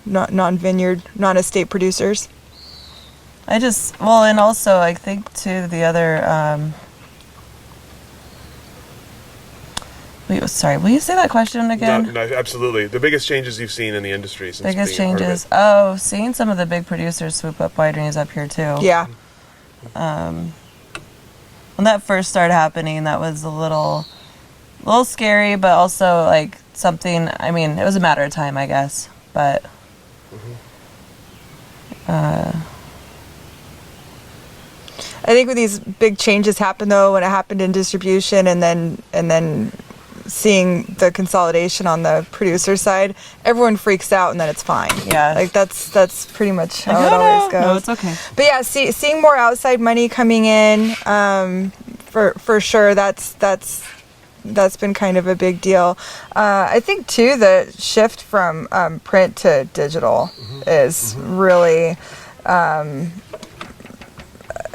non-vineyard, non-estate producers? And also I think too the other. Will you say that question again? No, absolutely. The biggest changes you've seen in the industry since biggest being changes. a part of it. Seeing some of the big producers swoop up wineries up here too. Yeah. When that first started happening, that was a little scary, but also like something. I mean, it was a matter of time, I guess. But I think when these big changes happen, though, when it happened in distribution, and then seeing the consolidation on the producer side, everyone freaks out, and then it's fine. Yeah, like that's pretty much how it always goes. No, it's okay. But yeah, seeing more outside money coming in, for sure, that's been kind of a big deal. I think too the shift from print to digital is really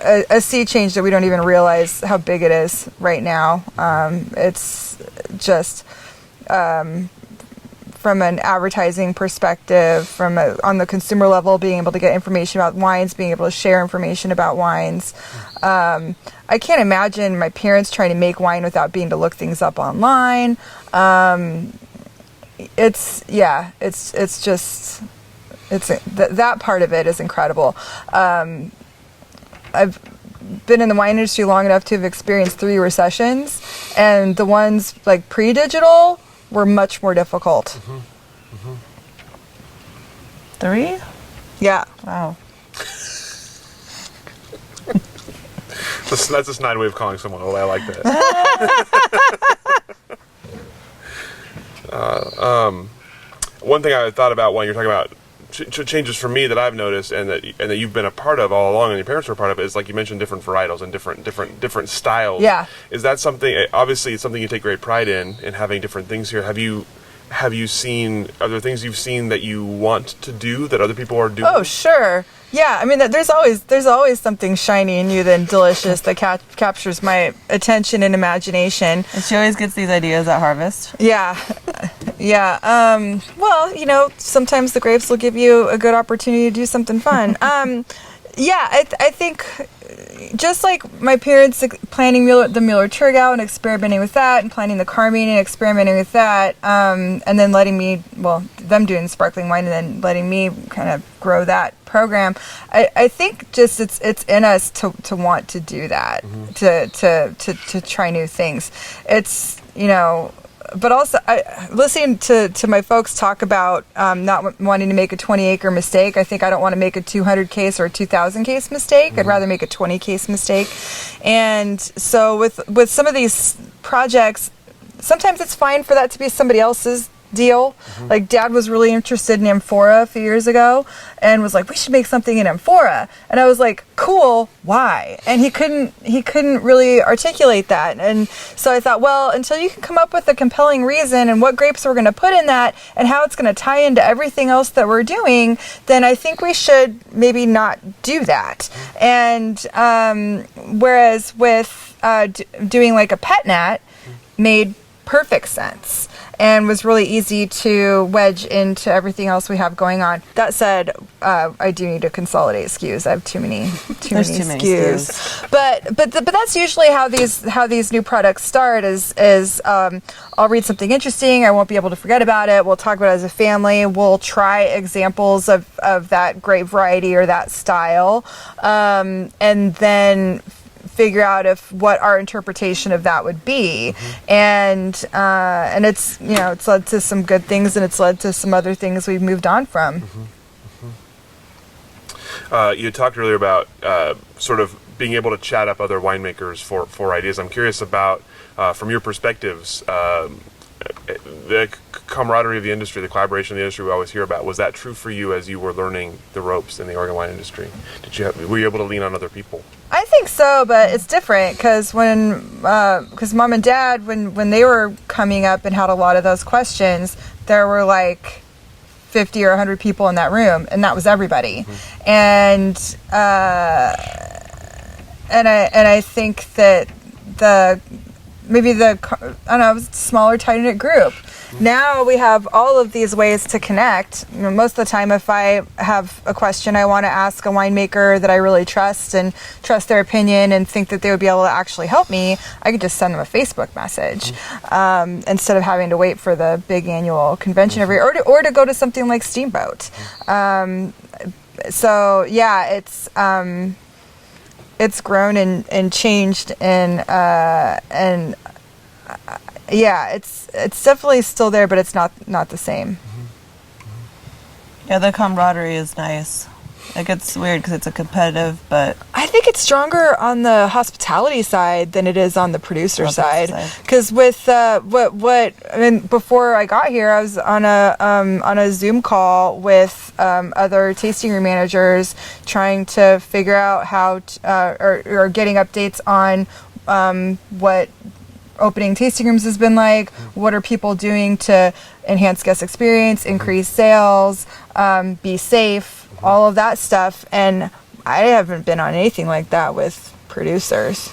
a sea change that we don't even realize how big it is right now. It's just from an advertising perspective, on the consumer level, being able to get information about wines, being able to share information about wines. I can't imagine my parents trying to make wine without being to look things up online. That part of it is incredible. I've been in the wine industry long enough to have experienced 3 recessions, and the ones like pre-digital were much more difficult. 3? Yeah. Wow. That's a snide way of calling someone old. I like that. One thing I thought about when you're talking about changes for me that I've noticed and that you've been a part of all along and your parents were a part of is, like you mentioned, different varietals and different styles. Yeah. Is that something, obviously it's something you take great pride in having different things here. Are there things you've seen that you want to do that other people are doing? Oh, sure. Yeah, I mean, there's always something shiny and new and delicious that captures my attention and imagination. And she always gets these ideas at harvest. Yeah. Well, sometimes the grapes will give you a good opportunity to do something fun. I think just like my parents planning the Mueller Turgau and experimenting with that, and planning the Carmine and experimenting with that, and then them doing sparkling wine and then letting me kind of grow that program. I think just it's in us to want to do that, to try new things. It's, but also listening to my folks talk about not wanting to make a 20-acre mistake. I think I don't want to make a 200 case or a 2,000 case mistake. I'd rather make a 20 case mistake. And so with some of these projects, sometimes it's fine for that to be somebody else's deal. Like Dad was really interested in amphora a few years ago and was like, we should make something in amphora. And I was like, cool, why? And he couldn't really articulate that. And so I thought, well, until you can come up with a compelling reason and what grapes we're going to put in that and how it's going to tie into everything else that we're doing, then I think we should maybe not do that. And whereas with doing like a pet nat made perfect sense and was really easy to wedge into everything else we have going on. That said, I do need to consolidate SKUs. I have too many SKUs. But that's usually how these new products start. Is I'll read something interesting. I won't be able to forget about it. We'll talk about it as a family. We'll try examples of that grape variety or that style, and then figure out what our interpretation of that would be. And it's it's led to some good things and it's led to some other things we've moved on from. You talked earlier about sort of being able to chat up other winemakers for ideas. I'm curious about from your perspectives, the camaraderie of the industry, the collaboration of the industry we always hear about. Was that true for you as you were learning the ropes in the Oregon wine industry? Were you able to lean on other people? I think so, but it's different because Mom and Dad, when they were coming up and had a lot of those questions, there were like 50 or 100 people in that room, and that was everybody. And I think that it was a smaller, tight-knit group. Now we have all of these ways to connect. Most of the time, if I have a question I want to ask a winemaker that I really trust and trust their opinion and think that they would be able to actually help me, I could just send them a Facebook message instead of having to wait for the big annual convention every year, or to go to something like Steamboat. So yeah, it's grown and changed and yeah, it's definitely still there, but it's not the same. Yeah, the camaraderie is nice. Like, it's weird because it's a competitive, but I think it's stronger on the hospitality side than it is on the producer side. Because with before I got here, I was on a Zoom call with other tasting room managers trying to figure out how or getting updates on what opening tasting rooms has been like, what are people doing to enhance guest experience, increase sales, be safe, all of that stuff. And I haven't been on anything like that with producers.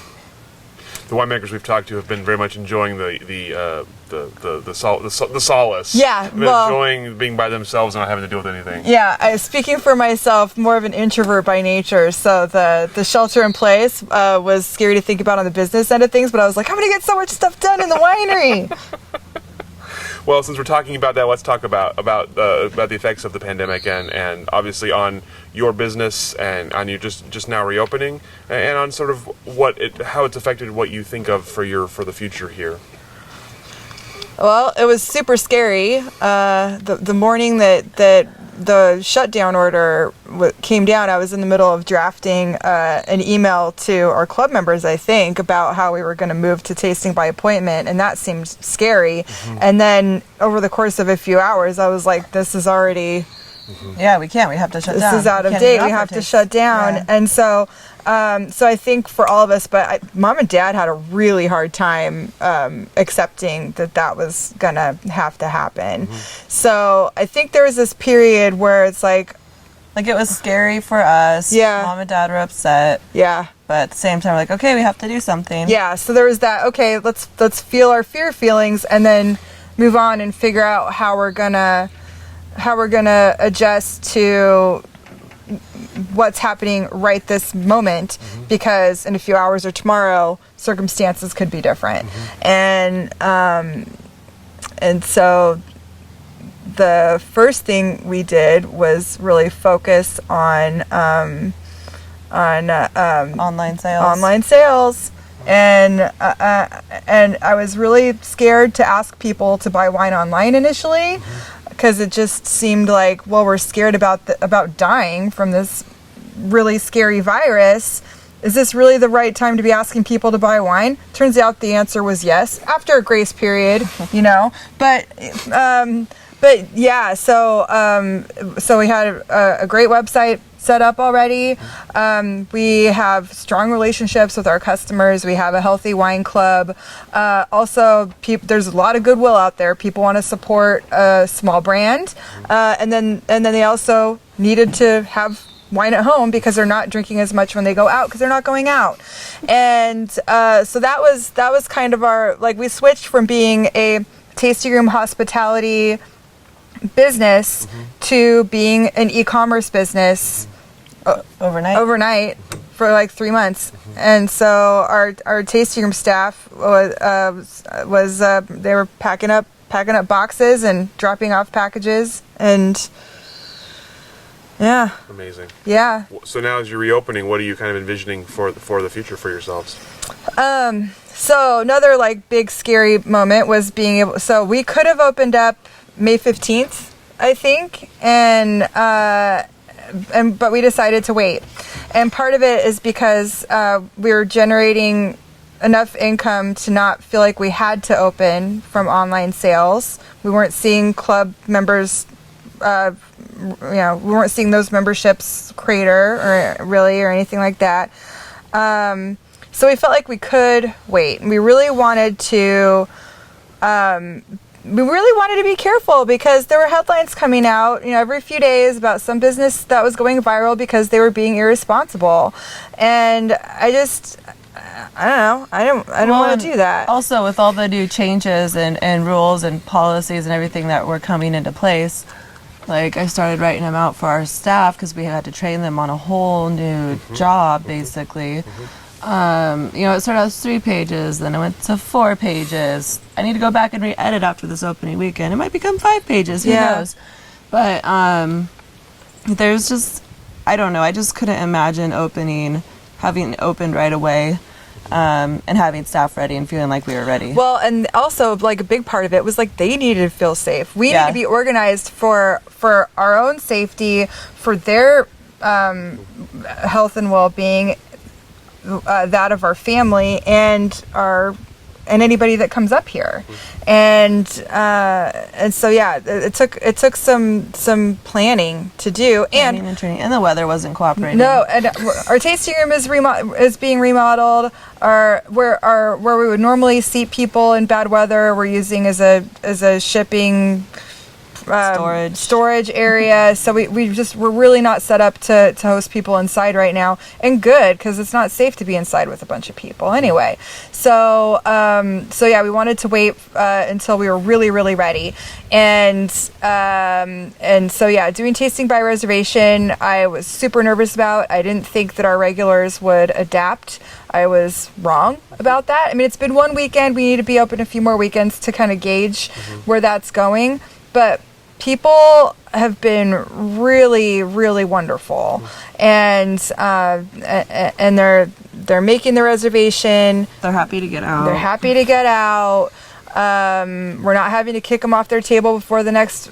The winemakers we've talked to have been very much enjoying the solace. Yeah, enjoying being by themselves and not having to deal with anything. Yeah, speaking for myself, more of an introvert by nature, so the shelter in place was scary to think about on the business end of things, but I was like, I'm going to get so much stuff done in the winery. Well, since we're talking about that, let's talk about the effects of the pandemic and obviously on your business and on you just now reopening, and on sort of how it's affected what you think of for the future here. Well, it was super scary. The morning that the shutdown order came down, I was in the middle of drafting an email to our club members, I think, about how we were going to move to tasting by appointment, and that seemed scary. And then over the course of a few hours, I was like, this is already... Yeah, we can't. We have to shut down. This is out of date. We have to shut down. Yeah. And so I think for all of us, but Mom and Dad had a really hard time accepting that was going to have to happen. So I think there was this period where it's like it was scary for us. Yeah. Mom and Dad were upset. Yeah. But at the same time, we're like, okay, we have to do something. Yeah. So there was that, okay, let's feel our feelings and then move on and figure out how we're gonna adjust to what's happening right this moment, because in a few hours or tomorrow circumstances could be different. And so the first thing we did was really focus on online sales. And I was really scared to ask people to buy wine online initially, because it just seemed like, well, we're scared about dying from this really scary virus. is this really the right time to be asking people to buy wine? Turns out the answer was yes, after a grace period, you know. But yeah, so we had a great website set up already. We have strong relationships with our customers. We have a healthy wine club. Also, there's a lot of goodwill out there. People want to support a small brand, and then they also needed to have wine at home because they're not drinking as much when they go out because they're not going out. And so that was kind of our, like, we switched from being a tasting room hospitality business to being an e-commerce business overnight for like 3 months. And so our tasting room staff was they were packing up boxes and dropping off packages, and yeah. Amazing. Yeah. So now as you're reopening, what are you kind of envisioning for the future for yourselves? So another like big scary moment was being able, so we could have opened up May 15th, I think, but we decided to wait. And part of it is because we were generating enough income to not feel like we had to open from online sales. We weren't seeing club members, we weren't seeing those memberships crater or anything like that. So we felt like we could wait. And we really wanted to be careful because there were headlines coming out, every few days about some business that was going viral because they were being irresponsible. And I don't know. I don't want to do that. Also, with all the new changes and rules and policies and everything that were coming into place, like I started writing them out for our staff because we had to train them on a whole new job, basically. It started out as 3 pages, then it went to 4 pages. I need to go back and re-edit after this opening weekend. It might become 5 pages, who knows? But there's just, I don't know, I just couldn't imagine having opened right away, and having staff ready and feeling like we were ready. Well, and also like a big part of it was like they needed to feel safe. We need to be organized for our own safety, for their health and well-being, that of our family and anybody that comes up here. And so it took some planning to do, and training, and the weather wasn't cooperating. No, and our tasting room is being remodeled. Where we would normally seat people in bad weather, we're using as a shipping storage area. So we're really not set up to host people inside right now, and good, because it's not safe to be inside with a bunch of people anyway. So we wanted to wait until we were really, really ready. And so doing tasting by reservation, I was super nervous about. I didn't think that our regulars would adapt. I was wrong about that. I mean, it's been 1 weekend. We need to be open a few more weekends to kind of gauge where that's going. But people have been really, really wonderful, and they're making the reservation. They're happy to get out. We're not having to kick them off their table before the next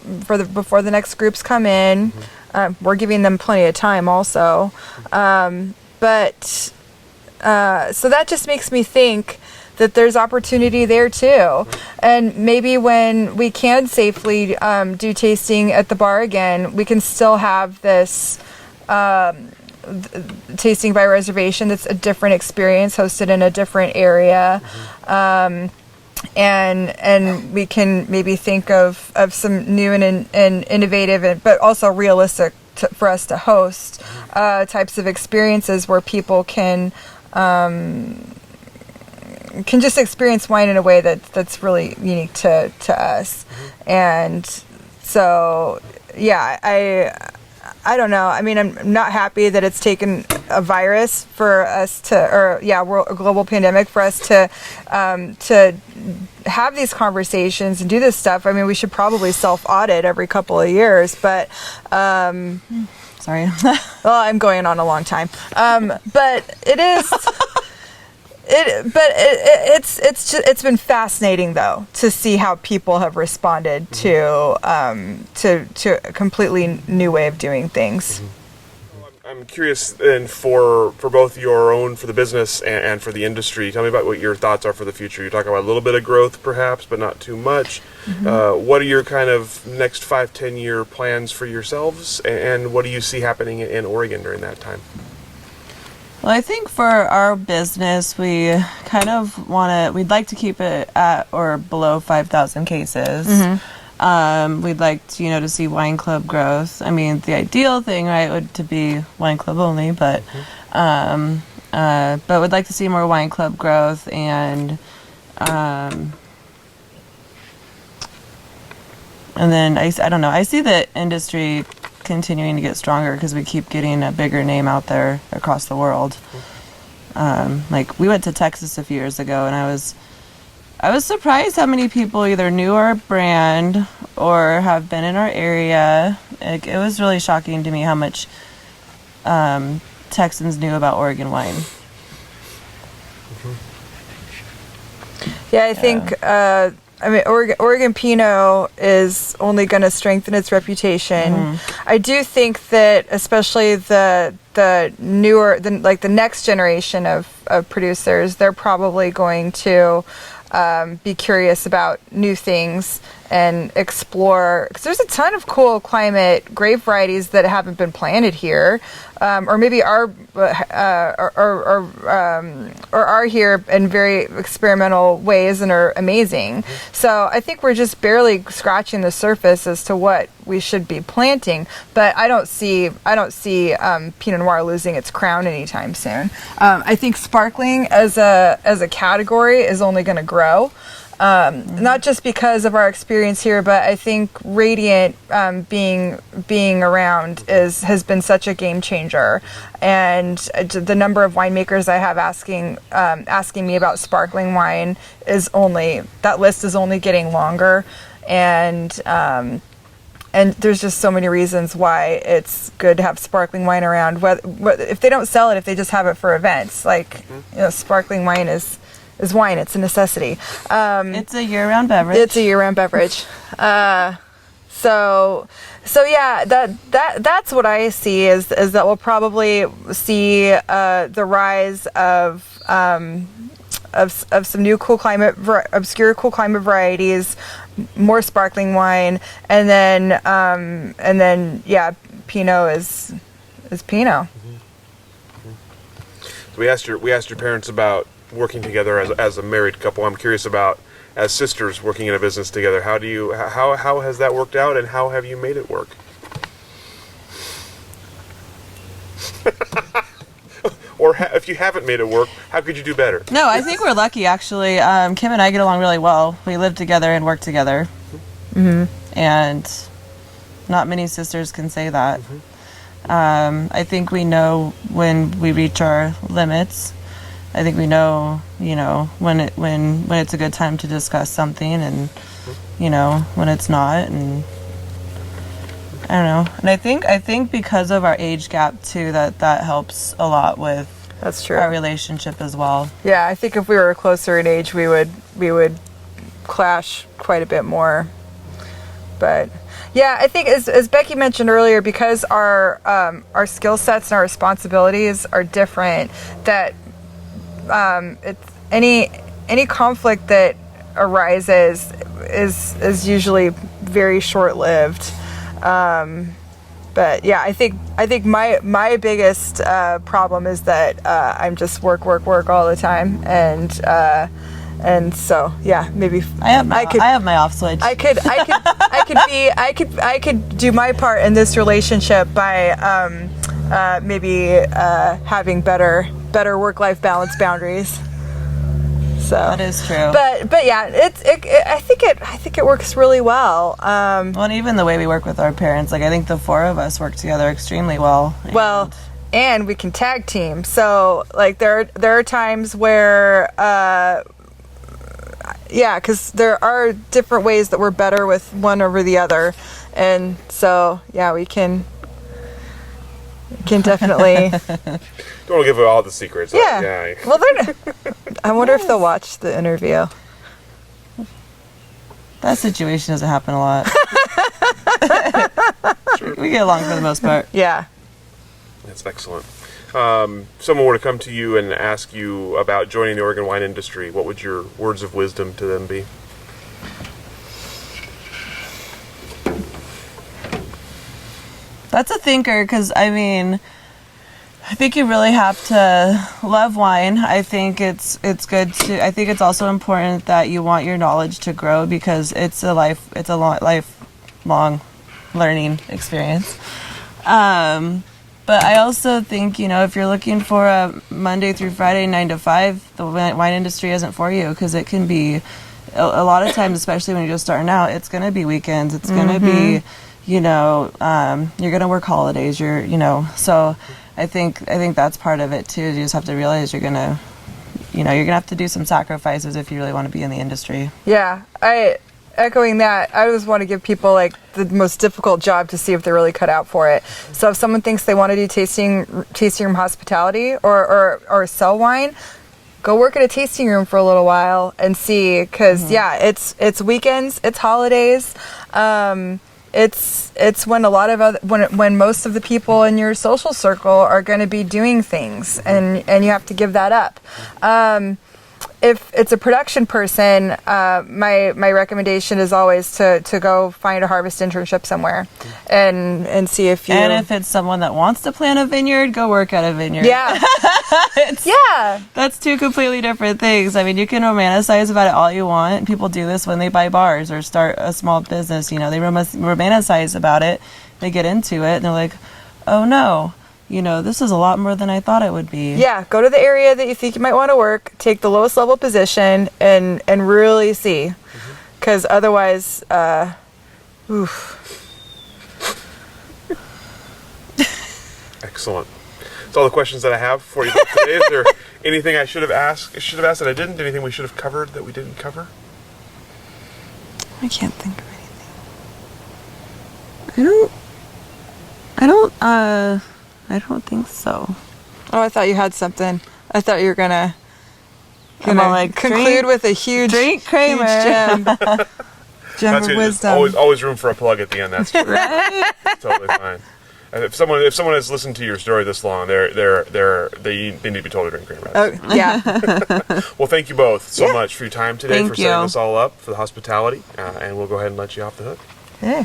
groups come in. We're giving them plenty of time also, so that just makes me think that there's opportunity there too. And maybe when we can safely do tasting at the bar again, we can still have this tasting by reservation that's a different experience, hosted in a different area. And we can maybe think of some new and innovative but also realistic for us to host types of experiences where people can just experience wine in a way that's really unique to us. And so I don't know. I mean, I'm not happy that it's taken a virus for us a global pandemic for us to have these conversations and do this stuff. I mean, we should probably self-audit every couple of years, but sorry. Well, I'm going on a long time. But it is. It's been fascinating though to see how people have responded to a completely new way of doing things. I'm curious then for both your own, for the business and for the industry. Tell me about what your thoughts are for the future. You talk about a little bit of growth perhaps, but not too much. What are your kind of next 5-10 year plans for yourselves, and what do you see happening in Oregon during that time? Well, I think for our business, we kind of we'd like to keep it at or below 5,000 cases. We'd like to, to see wine club growth. I mean, the ideal thing, right, would to be wine club only, but we'd like to see more wine club growth, and then I don't know. I see the industry continuing to get stronger because we keep getting a bigger name out there across the world. Like we went to Texas a few years ago, and I was surprised how many people either knew our brand or have been in our area. It was really shocking to me how much Texans knew about Oregon wine. Yeah, I think Oregon Pinot is only going to strengthen its reputation. I do think that especially the newer, the next generation of producers, they're probably going to be curious about new things and explore, because there's a ton of cool climate grape varieties that haven't been planted here, or maybe are here in very experimental ways and are amazing. So I think we're just barely scratching the surface as to what we should be planting. But I don't see Pinot Noir losing its crown anytime soon. I think sparkling as a category is only going to grow. Not just because of our experience here, but I think Radiant being around has been such a game changer, and the number of winemakers I have asking me about sparkling wine that list is only getting longer, and there's just so many reasons why it's good to have sparkling wine around. If they don't sell it, if they just have it for events, sparkling wine is wine. It's a necessity. It's a year-round beverage. It's a year-round beverage. So yeah, that's what I see is that we'll probably see the rise of some new obscure cool climate varieties, more sparkling wine, and then Pinot is Pinot. So we asked your parents about working together as a married couple. I'm curious about, as sisters working in a business together, how has that worked out, and how have you made it work? Or if you haven't made it work, how could you do better? No, I think we're lucky, actually. Kim and I get along really well. We live together and work together. And not many sisters can say that. I think we know when we reach our limits. I think we know, when it's a good time to discuss something, and when it's not, and I don't know. And I think because of our age gap too, that helps a lot with That's true. our relationship as well. Yeah, I think if we were closer in age, we would clash quite a bit more. But yeah, I think as Becky mentioned earlier, because our skill sets and our responsibilities are different, that it's any conflict that arises is usually very short-lived. But yeah, I think my biggest problem is that I'm just work all the time, and so yeah, maybe I have my off switch. I could do my part in this relationship by maybe having better work-life balance boundaries. So that is true. But yeah, I think it works really well. Well, and even the way we work with our parents, I think the four of us work together extremely well. And we can tag team. So there are times where because there are different ways that we're better with one over the other, and so yeah, we can definitely. Don't give away all the secrets. Yeah. Well, I wonder if they'll watch the interview. That situation doesn't happen a lot. Sure. We get along for the most part. Yeah. That's excellent. Someone were to come to you and ask you about joining the Oregon wine industry, what would your words of wisdom to them be? That's a thinker, because I think you really have to love wine. I think it's good to. I think it's also important that you want your knowledge to grow, because it's a lifelong learning experience. But I also think, if you're looking for a Monday through Friday 9 to 5, the wine industry isn't for you, because it can be a lot of times, especially when you're just starting out. It's going to be weekends. It's going to be, you're going to work holidays. So. I think that's part of it too. You just have to realize you're gonna have to do some sacrifices if you really want to be in the industry. Yeah, echoing that, I always want to give people like the most difficult job to see if they're really cut out for it. So if someone thinks they want to do tasting room hospitality or sell wine, go work at a tasting room for a little while and see, because it's weekends, it's holidays. It's when a lot of when most of the people in your social circle are going to be doing things, and you have to give that up. If it's a production person, my recommendation is always to go find a harvest internship somewhere, and see if you. And if it's someone that wants to plant a vineyard, go work at a vineyard. Yeah. That's two completely different things. You can romanticize about it all you want. People do this when they buy bars or start a small business. They romanticize about it. They get into it and they're like, oh no, this is a lot more than I thought it would be. Yeah, go to the area that you think you might want to work, take the lowest level position, and really see. Because otherwise, Excellent. That's all the questions that I have for you today. Is there anything I should have asked that I didn't? Anything we should have covered that we didn't cover? I can't think of anything. I don't think so. Oh, I thought you had something. I thought you were gonna conclude with a huge Kramer. Huge gem That's of good. wisdom. Always room for a plug at the end. That's true. Right? Totally fine. And if someone has listened to your story this long, they need to be told to drink Kramer. Oh, yeah. Well, thank you both so much for your time today, Thank for setting you. this all up, for the hospitality, and we'll go ahead and let you off the hook. Yeah.